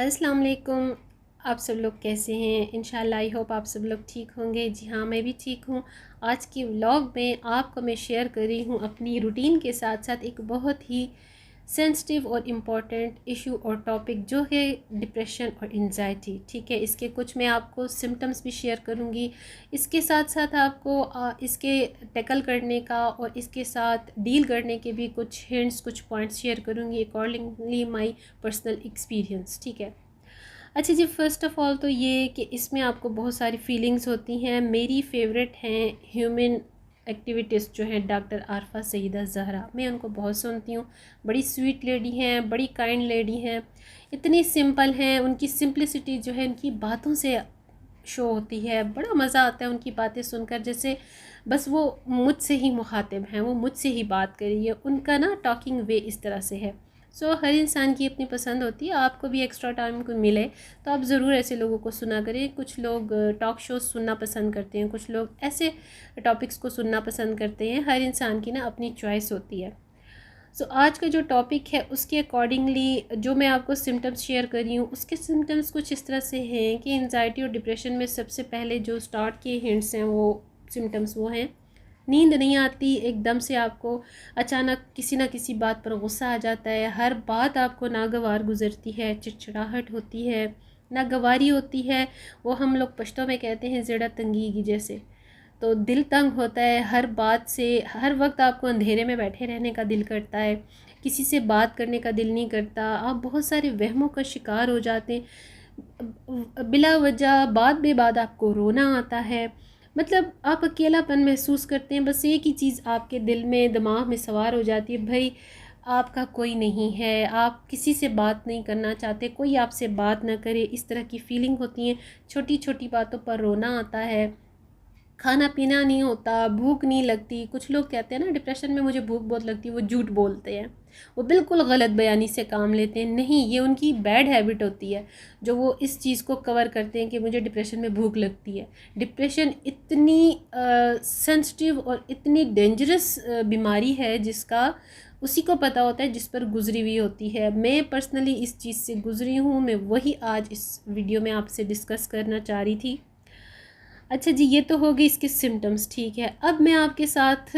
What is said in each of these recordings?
अस्सलाम वालेकुम। आप सब लोग कैसे हैं? इंशाल्लाह आई होप आप सब लोग ठीक होंगे। जी हाँ, मैं भी ठीक हूँ। आज की व्लॉग में आपको मैं शेयर कर रही हूँ अपनी रूटीन के साथ साथ एक बहुत ही सेंसिटिव और इम्पॉर्टेंट इशू और टॉपिक जो है डिप्रेशन और एंजाइटी। ठीक है, इसके कुछ मैं आपको सिम्टम्स भी शेयर करूँगी। इसके साथ साथ आपको इसके टैकल करने का और इसके साथ डील करने के भी कुछ हिंट्स, कुछ पॉइंट्स शेयर करूँगी अकॉर्डिंगली माई पर्सनल एक्सपीरियंस। ठीक है, अच्छा जी, फ़र्स्ट ऑफ़ ऑल तो ये कि इसमें आपको बहुत सारी फीलिंग्स होती हैं। मेरी फ़ेवरेट हैं ह्यूमन एक्टिविटीज़ जो हैं डॉक्टर आरफा सईदा ज़हरा, मैं उनको बहुत सुनती हूँ। बड़ी स्वीट लेडी हैं, बड़ी काइंड लेडी हैं, इतनी सिंपल हैं। उनकी सिंपलिसिटी जो है उनकी बातों से शो होती है। बड़ा मज़ा आता है उनकी बातें सुनकर, जैसे बस वो मुझसे ही मुखातिब हैं, वो मुझसे ही बात कर रही है। उनका ना टॉकिंग वे इस तरह से है। हर इंसान की अपनी पसंद होती है। आपको भी एक्स्ट्रा टाइम को मिले तो आप ज़रूर ऐसे लोगों को सुना करें। कुछ लोग टॉक शोज़ सुनना पसंद करते हैं, कुछ लोग ऐसे टॉपिक्स को सुनना पसंद करते हैं। हर इंसान की ना अपनी चॉइस होती है। आज का जो टॉपिक है उसके अकॉर्डिंगली जो मैं आपको सिम्टम्स शेयर कर रही हूँ, उसके सिम्टम्स कुछ इस तरह से हैं कि एंजाइटी और डिप्रेशन में सबसे पहले जो स्टार्ट किए हिंट्स हैं, वो सिम्टम्स वो हैं, नींद नहीं आती, एकदम से आपको अचानक किसी ना किसी बात पर गुस्सा आ जाता है, हर बात आपको नागवार गुजरती है, चिड़चिड़ाहट होती है, नागवारी होती है। वो हम लोग पश्तो में कहते हैं ज़ेड़ा तंगी की जैसे। तो दिल तंग होता है हर बात से, हर वक्त आपको अंधेरे में बैठे रहने का दिल करता है, किसी से बात करने का दिल नहीं करता। आप बहुत सारे वहमों का शिकार हो जाते हैं, बिला वजह बात बेबाद आपको रोना आता है। मतलब आप अकेलापन महसूस करते हैं। बस एक ही चीज़ आपके दिल में, दिमाग में सवार हो जाती है, भाई आपका कोई नहीं है, आप किसी से बात नहीं करना चाहते, कोई आपसे बात ना करे, इस तरह की फीलिंग होती है। छोटी छोटी बातों पर रोना आता है, खाना पीना नहीं होता, भूख नहीं लगती। कुछ लोग कहते हैं ना डिप्रेशन में मुझे भूख बहुत लगती है, वो झूठ बोलते हैं, वो बिल्कुल गलत बयानी से काम लेते हैं। नहीं, ये उनकी बैड हैबिट होती है जो वो इस चीज़ को कवर करते हैं कि मुझे डिप्रेशन में भूख लगती है। डिप्रेशन इतनी सेंसिटिव और इतनी डेंजरस बीमारी है जिसका उसी को पता होता है जिस पर गुजरी हुई होती है। मैं पर्सनली इस चीज़ से गुजरी हूँ, मैं वही आज इस वीडियो में आपसे डिस्कस करना चाह रही थी। अच्छा जी, ये तो हो गई इसके सिम्टम्स। ठीक है, अब मैं आपके साथ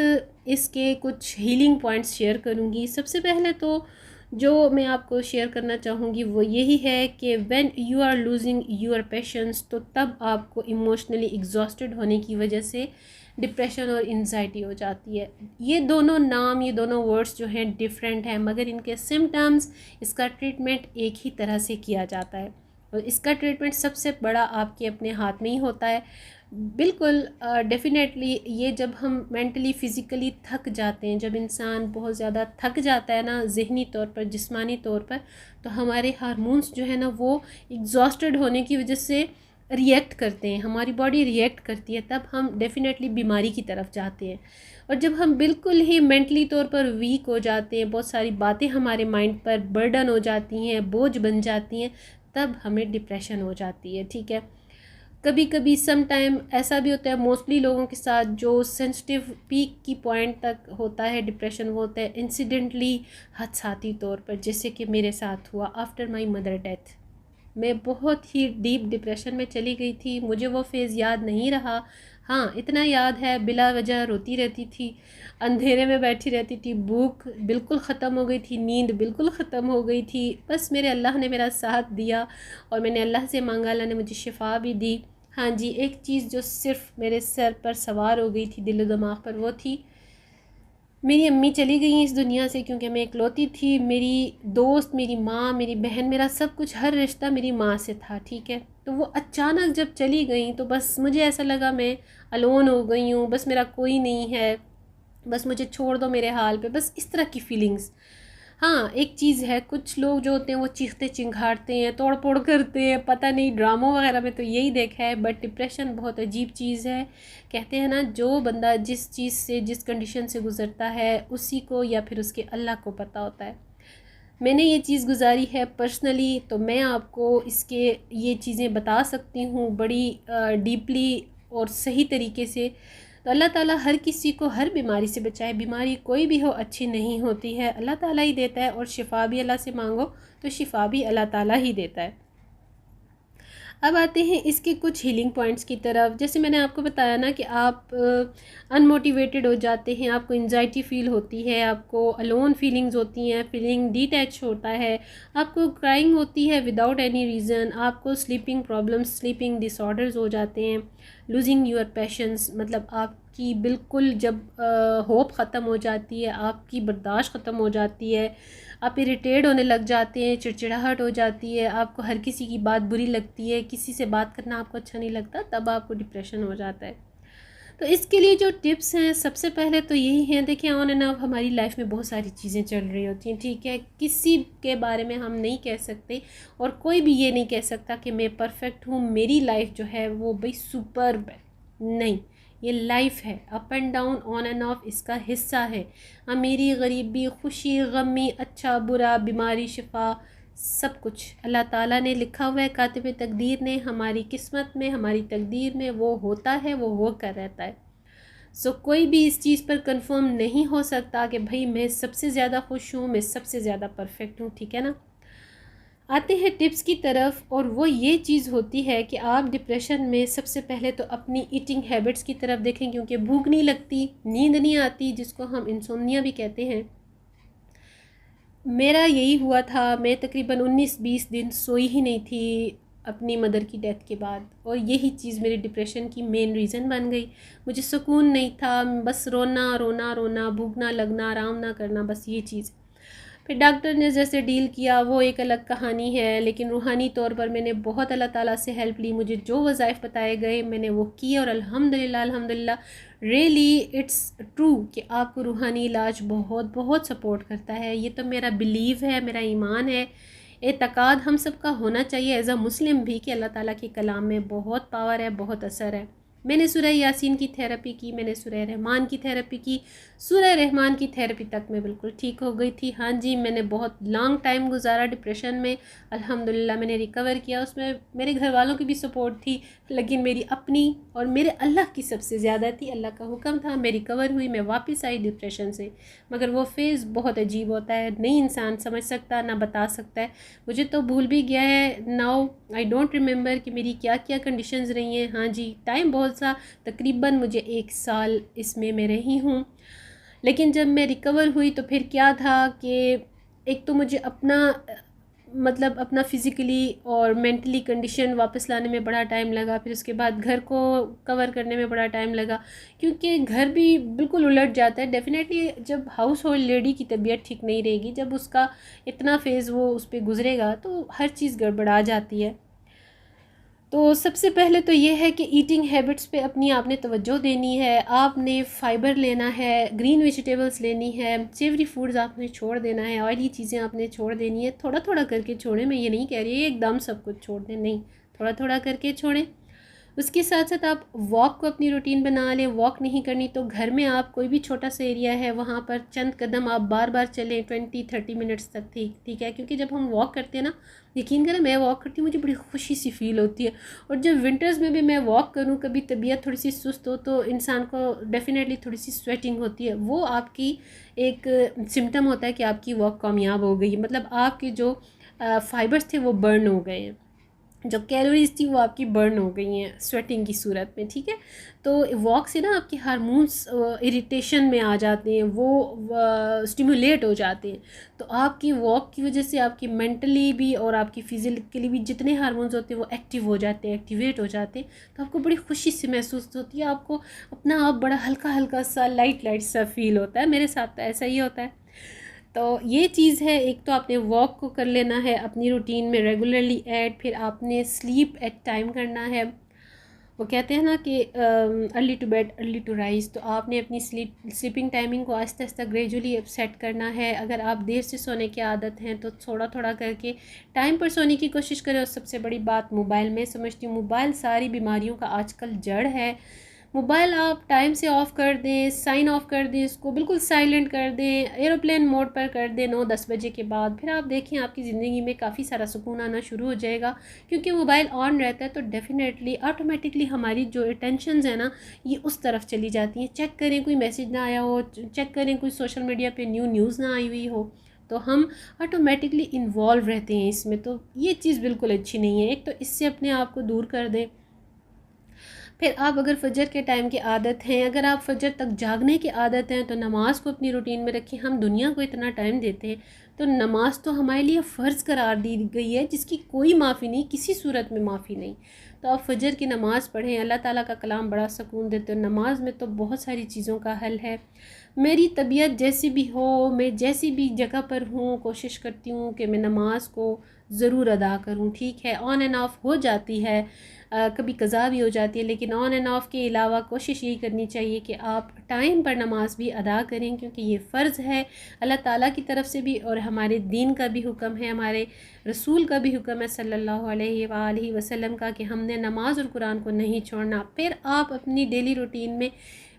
इसके कुछ हीलिंग पॉइंट्स शेयर करूँगी। सबसे पहले तो जो मैं आपको शेयर करना चाहूँगी वो यही है कि when you are losing your patience, तो तब आपको इमोशनली एग्जॉस्टेड होने की वजह से डिप्रेशन और एंजाइटी हो जाती है। ये दोनों नाम, ये दोनों वर्ड्स जो हैं डिफरेंट हैं, मगर इनके सिम्टम्स, इसका ट्रीटमेंट एक ही तरह से किया जाता है। और इसका ट्रीटमेंट सबसे बड़ा आपके अपने हाथ में ही होता है। बिल्कुल डेफिनेटली ये जब हम मेंटली फ़िज़िकली थक जाते हैं, जब इंसान बहुत ज़्यादा थक जाता है ना, ज़हनी तौर पर, जिस्मानी तौर पर, तो हमारे हार्मोन्स जो है ना वो एग्जॉस्टेड होने की वजह से रिएक्ट करते हैं, हमारी बॉडी रिएक्ट करती है, तब हम डेफिनेटली बीमारी की तरफ जाते हैं। और जब हम बिल्कुल ही मेंटली तौर पर वीक हो जाते हैं, बहुत सारी बातें हमारे माइंड पर बर्डन हो जाती हैं, बोझ बन जाती हैं, तब हमें डिप्रेशन हो जाती है। ठीक है, कभी कभी सम टाइम ऐसा भी होता है, मोस्टली लोगों के साथ जो सेंसिटिव पीक की पॉइंट तक होता है डिप्रेशन, वो होता है इंसिडेंटली, हादसाती तौर पर, जैसे कि मेरे साथ हुआ आफ्टर माय मदर डेथ। मैं बहुत ही डीप डिप्रेशन में चली गई थी। मुझे वो फेज़ याद नहीं रहा, हाँ इतना याद है बिला वजह रोती रहती थी, अंधेरे में बैठी रहती थी, भूख बिल्कुल ख़त्म हो गई थी, नींद बिल्कुल ख़त्म हो गई थी। बस मेरे अल्लाह ने मेरा साथ दिया और मैंने अल्लाह से मांगा, अल्लाह ने मुझे शिफा भी दी। हाँ जी, एक चीज़ जो सिर्फ मेरे सर पर सवार हो गई थी, दिल दिमाग पर, वो थी मेरी अम्मी चली गई इस दुनिया से, क्योंकि मैं इकलौती थी। मेरी दोस्त, मेरी माँ, मेरी बहन, मेरा सब कुछ, हर रिश्ता मेरी माँ से था। ठीक है, तो वो अचानक जब चली गई तो बस मुझे ऐसा लगा मैं अलोन हो गई हूँ, बस मेरा कोई नहीं है, बस मुझे छोड़ दो मेरे हाल पे, बस इस तरह की फीलिंग्स। हाँ, एक चीज़ है, कुछ लोग जो होते हैं वो चीखते चिंघाड़ते हैं, तोड़ फोड़ करते हैं, पता नहीं ड्रामों वगैरह में तो यही देखा है। बट डिप्रेशन बहुत अजीब चीज़ है। कहते हैं ना, जो बंदा जिस चीज़ से, जिस कंडीशन से गुज़रता है, उसी को या फिर उसके अल्लाह को पता होता है। मैंने ये चीज़ गुजारी है पर्सनली, तो मैं आपको इसके ये चीज़ें बता सकती हूँ बड़ी डीपली और सही तरीके से। तो अल्लाह ताला हर किसी को हर बीमारी से बचाए। बीमारी कोई भी हो अच्छी नहीं होती है, अल्लाह ताला ही देता है, और शिफा भी अल्लाह से मांगो तो शिफा भी अल्लाह ताला ही देता है। अब आते हैं इसके कुछ हीलिंग पॉइंट्स की तरफ। जैसे मैंने आपको बताया ना कि आप अनमोटिवेटेड हो जाते हैं, आपको एंजाइटी फील होती है, आपको अलोन फीलिंग्स होती हैं, फीलिंग डिटैच होता है, आपको क्राइंग होती है विदाउट एनी रीज़न, आपको स्लीपिंग प्रॉब्लम्स, स्लीपिंग डिसऑर्डर्स हो जाते हैं, लूजिंग योर पैशंस, मतलब आपकी बिल्कुल जब होप ख़त्म हो जाती है, आपकी बर्दाश्त ख़त्म हो जाती है, आप इरिटेट होने लग जाते हैं, चिड़चिड़ाहट हो जाती है, आपको हर किसी की बात बुरी लगती है, किसी से बात करना आपको अच्छा नहीं लगता, तब आपको डिप्रेशन हो जाता है। तो इसके लिए जो टिप्स हैं, सबसे पहले तो यही हैं, देखिए ऑन एंड ऑफ हमारी लाइफ में बहुत सारी चीज़ें चल रही होती हैं, ठीक है, किसी के बारे में हम नहीं कह सकते और कोई भी ये नहीं कह सकता कि मैं परफेक्ट हूँ, मेरी लाइफ जो है वो भाई सुपर्ब है, नहीं, ये लाइफ है, up and down, on end of इसका हिस्सा है। अमीरी, गरीबी, खुशी, गमी, अच्छा बुरा, बीमारी, शिफा, सब कुछ अल्लाह ताला ने लिखा हुआ है, कातिब तकदीर ने, हमारी किस्मत में, हमारी तकदीर में वो होता है, वो होकर रहता है। सो कोई भी इस चीज़ पर कंफर्म नहीं हो सकता कि भाई मैं सबसे ज़्यादा खुश हूँ, मैं सबसे ज़्यादा परफेक्ट हूँ, ठीक है ना। आते हैं टिप्स की तरफ, और वो ये चीज़ होती है कि आप डिप्रेशन में सबसे पहले तो अपनी ईटिंग हैबिट्स की तरफ देखें, क्योंकि भूख नहीं लगती, नींद नहीं आती, जिसको हम इंसोम्निया भी कहते हैं। मेरा यही हुआ था, मैं तकरीबन 19-20 दिन सोई ही नहीं थी अपनी मदर की डेथ के बाद, और यही चीज़ मेरे डिप्रेशन की मेन रीज़न बन गई। मुझे सुकून नहीं था, बस रोना रोना रोना, भूखना लगना, आराम ना करना, बस ये चीज़। फिर डॉक्टर ने जैसे डील किया वो एक अलग कहानी है, लेकिन रूहानी तौर पर मैंने बहुत अल्लाह ताला से हेल्प ली, मुझे जो वज़ाइफ बताए गए मैंने वो किए, और अल्हम्दुलिल्लाह अल्हम्दुलिल्लाह रियली इट्स ट्रू कि आपको रूहानी इलाज बहुत बहुत सपोर्ट करता है। ये तो मेरा बिलीव है, मेरा ईमान है, एतक़ाद हम सब का होना चाहिए एज़ अ मुस्लिम भी कि अल्लाह ताला के कलाम में बहुत पावर है, बहुत असर है। मैंने सूरह यासीन की थेरेपी की, मैंने सूरह रहमान की थेरेपी की, सूरह रहमान की थेरेपी तक मैं बिल्कुल ठीक हो गई थी। हाँ जी, मैंने बहुत लॉन्ग टाइम गुजारा डिप्रेशन में, अल्हम्दुलिल्लाह मैंने रिकवर किया। उसमें मेरे घर वालों की भी सपोर्ट थी, लेकिन मेरी अपनी और मेरे अल्लाह की सबसे ज़्यादा थी। अल्लाह का हुक्म था, मैं रिकवर हुई, मैं वापस आई डिप्रेशन से। मगर वो फेज़ बहुत अजीब होता है, नहीं इंसान समझ सकता ना बता सकता है। मुझे तो भूल भी गया है, नाउ आई डोंट रिमेंबर कि मेरी क्या क्या कंडीशंस रही हैं। हाँ जी, टाइम बहुत सा, तकरीबन मुझे 1 साल इसमें मैं रही हूँ। लेकिन जब मैं रिकवर हुई तो फिर क्या था कि एक तो मुझे अपना मतलब अपना फ़िज़िकली और मेंटली कंडीशन वापस लाने में बड़ा टाइम लगा, फिर उसके बाद घर को कवर करने में बड़ा टाइम लगा, क्योंकि घर भी बिल्कुल उलट जाता है। डेफ़िनेटली जब हाउस होल्ड लेडी की तबीयत ठीक नहीं रहेगी, जब उसका इतना फ़ेज़ वो उस पर गुज़रेगा, तो हर चीज़ गड़बड़ा जाती है। तो सबसे पहले तो ये है कि ईटिंग हैबिट्स पे अपनी आपने तवज्जो देनी है, आपने फ़ाइबर लेना है, ग्रीन वेजिटेबल्स लेनी है, सेवरी फूड्स आपने छोड़ देना है, ऑयली चीज़ें आपने छोड़ देनी है। थोड़ा थोड़ा करके छोड़ें, मैं ये नहीं कह रही है एकदम सब कुछ छोड़ दें, नहीं, थोड़ा थोड़ा करके छोड़ें। उसके साथ साथ आप वॉक को अपनी रूटीन बना लें। वॉक नहीं करनी तो घर में आप कोई भी छोटा सा एरिया है वहाँ पर चंद कदम आप बार बार चलें, 20-30 मिनट्स तक, ठीक है। क्योंकि जब हम वॉक करते हैं ना, यकीन करें मैं वॉक करती हूँ, मुझे बड़ी खुशी सी फील होती है। और जब विंटर्स में भी मैं वॉक करूँ, कभी तबीयत थोड़ी सी सुस्त हो तो इंसान को डेफिनेटली थोड़ी सी स्वेटिंग होती है, वो आपकी एक सिम्टम होता है कि आपकी वॉक कामयाब हो गई, मतलब आपके जो फाइबर्स थे वो बर्न हो गए हैं, जो कैलोरीज थी वो आपकी बर्न हो गई हैं स्वेटिंग की सूरत में, ठीक है। तो वॉक से ना आपके हार्मोन्स इरिटेशन में आ जाते हैं, वो स्टिमुलेट हो जाते हैं। तो आपकी वॉक की वजह से आपकी मेंटली भी और आपकी फिजिकली भी जितने हार्मोन्स होते हैं वो एक्टिव हो जाते हैं, एक्टिवेट हो जाते हैं। तो आपको बड़ी खुशी से महसूस होती है, आपको अपना आप बड़ा हल्का हल्का सा लाइट लाइट सा फील होता है। मेरे साथ तो ऐसा ही होता है। तो ये चीज़ है, एक तो आपने वॉक को कर लेना है अपनी रूटीन में रेगुलरली ऐड, फिर आपने स्लीप एट टाइम करना है। वो कहते हैं ना कि early to bed early to rise, तो आपने अपनी स्लीपिंग टाइमिंग को आहिस्ता आहिस्ता ग्रेजुअली सेट करना है। अगर आप देर से सोने की आदत हैं तो थोड़ा थोड़ा करके टाइम पर सोने की कोशिश करें। और सबसे बड़ी बात मोबाइल, में समझती हूँ मोबाइल सारी बीमारियों का आजकल जड़ है। मोबाइल आप टाइम से ऑफ़ कर दें, साइन ऑफ कर दें, इसको बिल्कुल साइलेंट कर दें, एरोप्लेन मोड पर कर दें 9-10 बजे के बाद, फिर आप देखें आपकी ज़िंदगी में काफ़ी सारा सुकून आना शुरू हो जाएगा। क्योंकि मोबाइल ऑन रहता है तो डेफ़िनेटली ऑटोमेटिकली हमारी जो अटेंशंस है ना, ये उस तरफ चली जाती हैं। चेक करें कोई मैसेज ना आया हो, चेक करें कोई सोशल मीडिया पे न्यूज़ ना आई हुई हो, तो हम ऑटोमेटिकली इन्वॉल्व रहते हैं इसमें। तो ये चीज़ बिल्कुल अच्छी नहीं है। एक तो इससे अपने आप को दूर कर दें। फिर आप अगर फ़जर के टाइम की आदत हैं, अगर आप फ़जर तक जागने की आदत हैं, तो नमाज़ को अपनी रूटीन में रखें। हम दुनिया को इतना टाइम देते हैं, तो नमाज तो हमारे लिए फ़र्ज़ करार दी गई है, जिसकी कोई माफ़ी नहीं, किसी सूरत में माफ़ी नहीं। तो आप फ़जर की नमाज़ पढ़ें। अल्लाह ताला का कलाम बड़ा सुकून देते हो। नमाज में तो बहुत सारी चीज़ों का हल है। मेरी तबीयत जैसी भी हो, मैं जैसी भी जगह पर हूँ, कोशिश करती हूँ कि मैं नमाज़ को ज़रूर अदा करूँ। ठीक है, ऑन एंड ऑफ हो जाती है, कभी कज़ा भी हो जाती है, लेकिन ऑन एंड ऑफ़ के अलावा कोशिश यही करनी चाहिए कि आप टाइम पर नमाज भी अदा करें, क्योंकि ये फ़र्ज़ है अल्लाह ताला की तरफ से भी, और हमारे दीन का भी हुक्म है, हमारे रसूल का भी हुक्म है सल्लल्लाहु अलैहि वसल्लम का, कि हमने नमाज और कुरान को नहीं छोड़ना। फिर आप अपनी डेली रूटीन में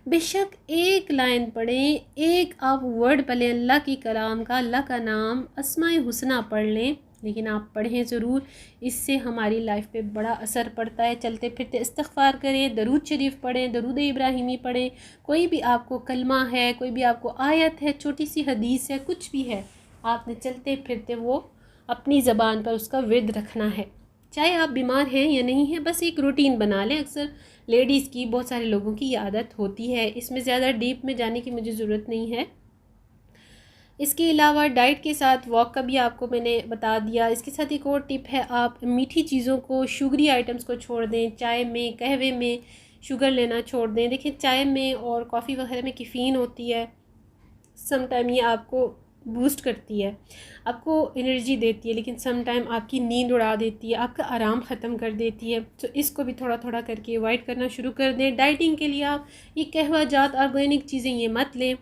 बेशक एक लाइन पढ़ें, एक आप वर्ड पढ़ें अल्लाह की कलाम का, अल्लाह का नाम, अस्माए हुस्ना पढ़ लें, लेकिन आप पढ़ें ज़रूर। इससे हमारी लाइफ पे बड़ा असर पड़ता है। चलते फिरते इस्तिग़फ़ार करें, दरूद शरीफ पढ़ें, दरूद इब्राहिमी पढ़ें, कोई भी आपको कलमा है, कोई भी आपको आयत है, छोटी सी हदीस है, कुछ भी है, आपने चलते फिरते वो अपनी ज़बान पर उसका विर्द रखना है। चाहे आप बीमार हैं या नहीं हैं, बस एक रूटीन बना लें। अक्सर लेडीज़ की, बहुत सारे लोगों की ये आदत होती है। इसमें ज़्यादा डीप में जाने की मुझे ज़रूरत नहीं है। इसके अलावा डाइट के साथ वॉक का भी आपको मैंने बता दिया। इसके साथ एक और टिप है, आप मीठी चीज़ों को, शुगरी आइटम्स को छोड़ दें। चाय में, कहवे में शुगर लेना छोड़ दें। देखिए, चाय में और कॉफ़ी वगैरह में कैफ़ीन होती है, सम टाइम ये आपको बूस्ट करती है, आपको एनर्जी देती है, लेकिन सम टाइम आपकी नींद उड़ा देती है, आपका आराम ख़त्म कर देती है। तो इसको भी थोड़ा थोड़ा करके अवॉइड करना शुरू कर दें। डाइटिंग के लिए आप ये कहवा जात ऑर्गेनिक चीज़ें ये मत लें।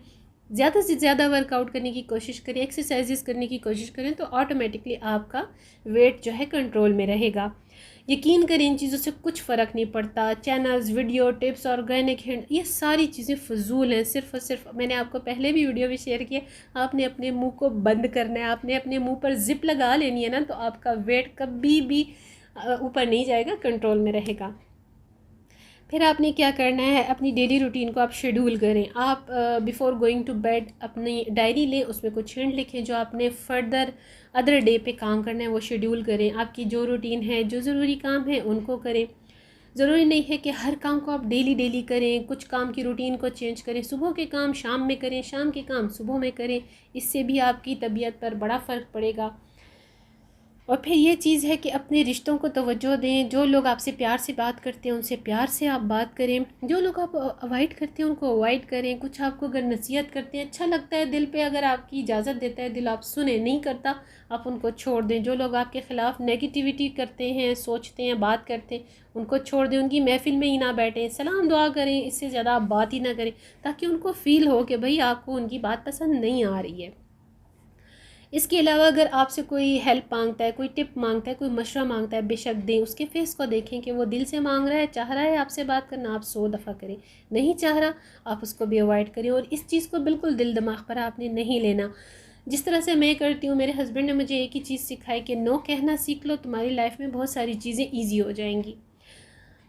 ज़्यादा से ज़्यादा वर्कआउट करने की कोशिश करें, एक्सरसाइजेस करने की कोशिश करें, तो ऑटोमेटिकली आपका वेट जो है कंट्रोल में रहेगा। यकीन करें, इन चीज़ों से कुछ फ़र्क नहीं पड़ता। Channels, video tips, organic hint, ये सारी चीज़ें फ़जूल हैं। सिर्फ़ और सिर्फ, मैंने आपको पहले भी वीडियो में शेयर किया, आपने अपने मुंह को बंद करना है, आपने अपने मुंह पर ज़िप लगा लेनी है ना, तो आपका वेट कभी भी ऊपर नहीं जाएगा, कंट्रोल में रहेगा। फिर आपने क्या करना है, अपनी डेली रूटीन को आप शेड्यूल करें। आप बिफ़ोर गोइंग टू बेड अपनी डायरी लें, उसमें कुछ हिंट लिखें जो आपने फ़र्दर अदर डे पे काम करना है, वो शेड्यूल करें। आपकी जो रूटीन है, जो ज़रूरी काम है, उनको करें। ज़रूरी नहीं है कि हर काम को आप डेली करें, कुछ काम की रूटीन को चेंज करें। सुबह के काम शाम में करें, शाम के काम सुबह में करें। इससे भी आपकी तबीयत पर बड़ा फ़र्क पड़ेगा। और फिर ये चीज़ है कि अपने रिश्तों को तवज्जो दें। जो लोग आपसे प्यार से बात करते हैं, उनसे प्यार से आप बात करें। जो लोग आप अवॉइड करते हैं, उनको अवॉइड करें। कुछ आपको अगर नसीहत करते हैं, अच्छा लगता है दिल पे, अगर आपकी इजाज़त देता है दिल, आप सुने, नहीं करता, आप उनको छोड़ दें। जो लोग आपके ख़िलाफ़ नेगेटिविटी करते हैं, सोचते हैं, बात करते हैं, उनको छोड़ दें। उनकी महफ़िल में ही ना बैठें, सलाम दुआ करें, इससे ज़्यादा आप बात ही ना करें, ताकि उनको फ़ील हो कि भाई आपको उनकी बात पसंद नहीं आ रही है। इसके अलावा अगर आपसे कोई हेल्प मांगता है, कोई टिप मांगता है, कोई मशवरा मांगता है, बेशक दें। उसके फेस को देखें कि वो दिल से मांग रहा है, चाह रहा है आपसे बात करना, आप 100 दफ़ा करें। नहीं चाह रहा, आप उसको भी अवॉइड करें। और इस चीज़ को बिल्कुल दिल दिमाग पर आपने नहीं लेना। जिस तरह से मैं करती हूँ, मेरे हस्बैंड ने मुझे एक ही चीज़ सिखाई कि नो कहना सीख लो, तुम्हारी लाइफ में बहुत सारी चीज़ें ईजी हो जाएंगी।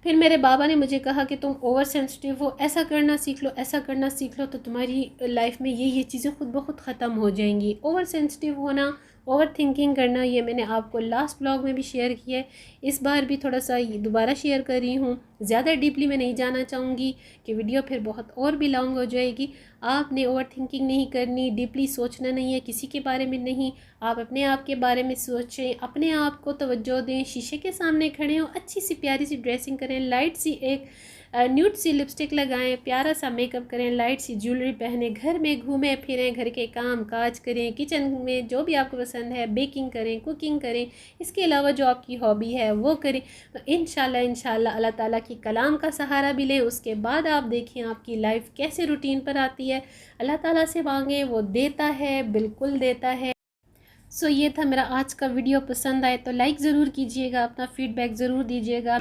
फिर मेरे बाबा ने मुझे कहा कि तुम ओवर सेंसिटिव हो, ऐसा करना सीख लो, ऐसा करना सीख लो, तो तुम्हारी लाइफ में ये चीज़ें खुद ब खुद ख़त्म हो जाएंगी। ओवर सेंसिटिव होना, ओवर थिंकिंग करना, ये मैंने आपको लास्ट ब्लॉग में भी शेयर किया है। इस बार भी थोड़ा सा दोबारा शेयर कर रही हूँ। ज़्यादा डीपली मैं नहीं जाना चाहूँगी कि वीडियो फिर बहुत और भी लॉन्ग हो जाएगी। आपने ओवर थिंकिंग नहीं करनी, डीपली सोचना नहीं है, किसी के बारे में नहीं। आप अपने आप के बारे में सोचें, अपने आप को तवज्जो दें, शीशे के सामने खड़े हों, अच्छी सी प्यारी सी ड्रेसिंग करें, लाइट सी एक न्यूड सी लिपस्टिक लगाएं, प्यारा सा मेकअप करें, लाइट सी ज्वेलरी पहने, घर में घूमें फिरें, घर के काम काज करें, किचन में जो भी आपको पसंद है, बेकिंग करें, कुकिंग करें। इसके अलावा जो आपकी हॉबी है वो करें। तो इंशाल्लाह अल्लाह ताला की कलाम का सहारा भी लें। उसके बाद आप देखें आपकी लाइफ कैसे रूटीन पर आती है। अल्लाह ताला से मांगे, वो देता है, बिल्कुल देता है। सो ये था मेरा आज का वीडियो। पसंद आए तो लाइक ज़रूर कीजिएगा, अपना फ़ीडबैक ज़रूर दीजिएगा।